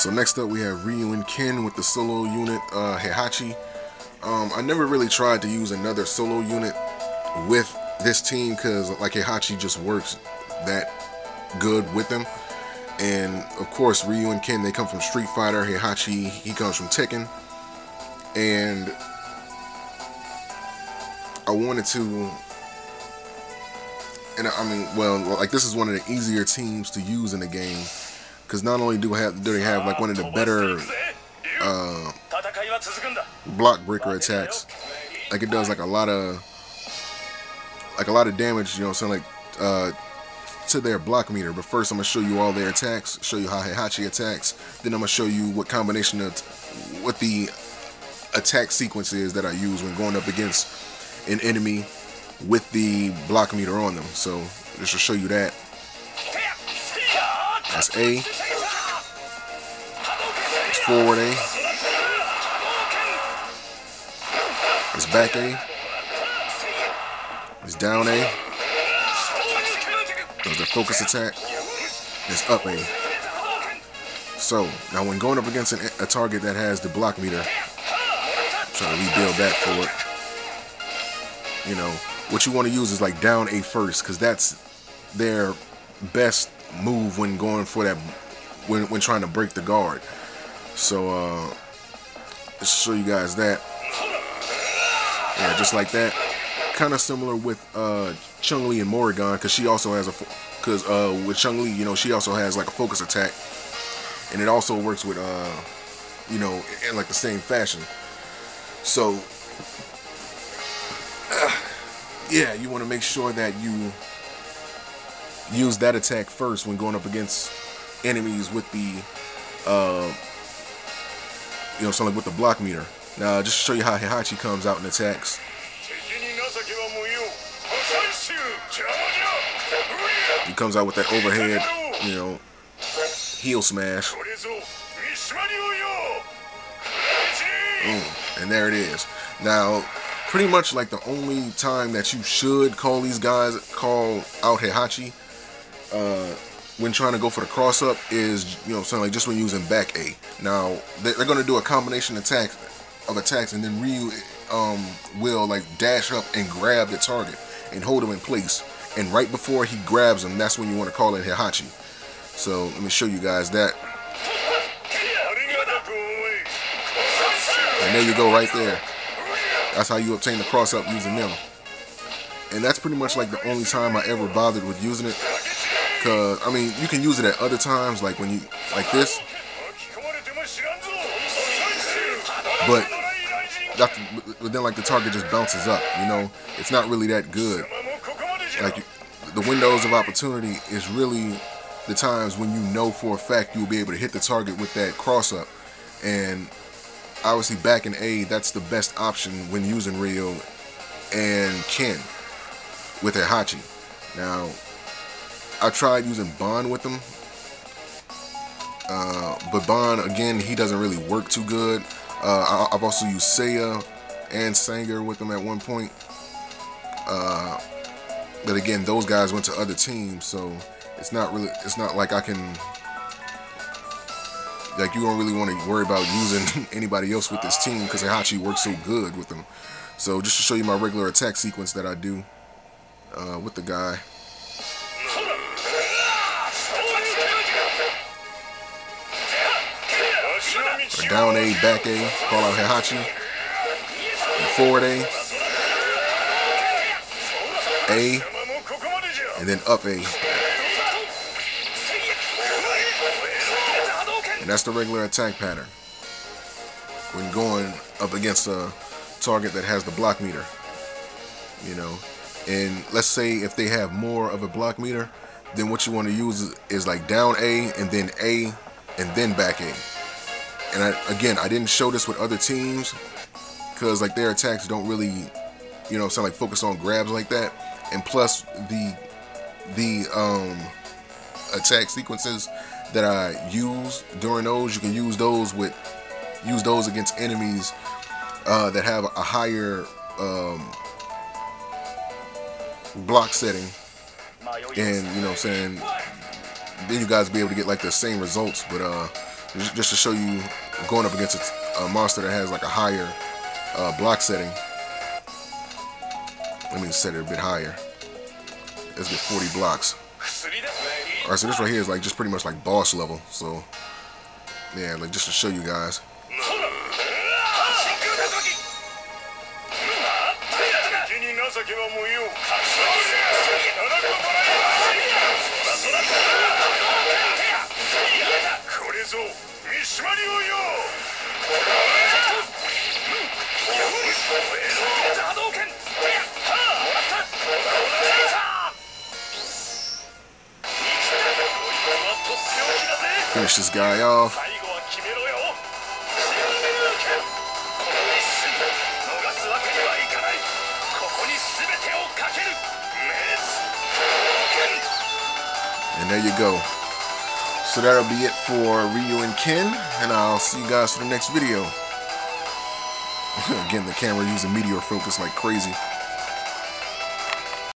So next up we have Ryu and Ken with the solo unit Heihachi. I never really tried to use another solo unit with this team because like Heihachi just works that good with them. And of course Ryu and Ken, they come from Street Fighter. Heihachi, he comes from Tekken. And I wanted to, and I mean, well, like this is one of the easier teams to use in the game because not only do they have like one of the better block breaker attacks, like it does like a lot of damage, you know what I'm saying, like to their block meter. But first I'm gonna show you all their attacks, show you how Heihachi attacks, then I'm gonna show you what combination of what the attack sequence is that I use when going up against an enemy with the block meter on them. So just to show you that, that's A, it's forward A, it's back A, it's down A, there's the focus attack, it's up A. So now when going up against a target that has the block meter, trying to rebuild that for it, you know, what you want to use is like down A first, because that's their best move when going for that, when trying to break the guard. So let's show you guys that. Yeah, just like that. Kind of similar with Chun-Li and Morrigan, because she also has with Chun-Li, you know, she also has like a focus attack, and it also works with you know, in like the same fashion. So yeah, you want to make sure that you use that attack first when going up against enemies with the you know, something like with the block meter. Now just to show you how Heihachi comes out and attacks. He comes out with that overhead, you know, heel smash. And there it is. Now, pretty much like the only time that you should call out Heihachi when trying to go for the cross up is, you know, something like just when using back A. Now they're going to do a combination attack of attacks, and then Ryu will like dash up and grab the target and hold him in place. And right before he grabs him, that's when you want to call in Heihachi. So let me show you guys that. And there you go, right there. That's how you obtain the cross up using them. And that's pretty much like the only time I ever bothered with using it. Cause I mean, you can use it at other times, like when you like this. But then like the target just bounces up, you know. It's not really that good. Like the windows of opportunity is really the times when you know for a fact you'll be able to hit the target with that cross up. And obviously back in A, that's the best option when using Ryu and Ken with Heihachi. Now, I tried using Bond with him, but Bond, again, he doesn't really work too good. I've also used Seiya and Sanger with him at one point. But again, those guys went to other teams, so it's not like I can, like, you don't really want to worry about using anybody else with this team because Heihachi works so good with them. So just to show you my regular attack sequence that I do with the guy. Down A, back A, call out Heihachi. Forward A, and then up A. And that's the regular attack pattern when going up against a target that has the block meter, you know. And let's say if they have more of a block meter, then what you want to use is like down A and then back A. And I didn't show this with other teams because like their attacks don't really, you know, sound like focus on grabs like that. And plus the attack sequences that I use during those, you can use those against enemies that have a higher block setting, and you know what I'm saying, then you guys be able to get like the same results. But just to show you going up against a monster that has like a higher block setting. Let me set it a bit higher. Let's get 40 blocks. Alright, so this right here is like just pretty much like boss level. So yeah, like just to show you guys. Finish this guy off. And there you go. So that'll be it for Ryu and Ken, and I'll see you guys for the next video. Again, the camera using meteor focus like crazy.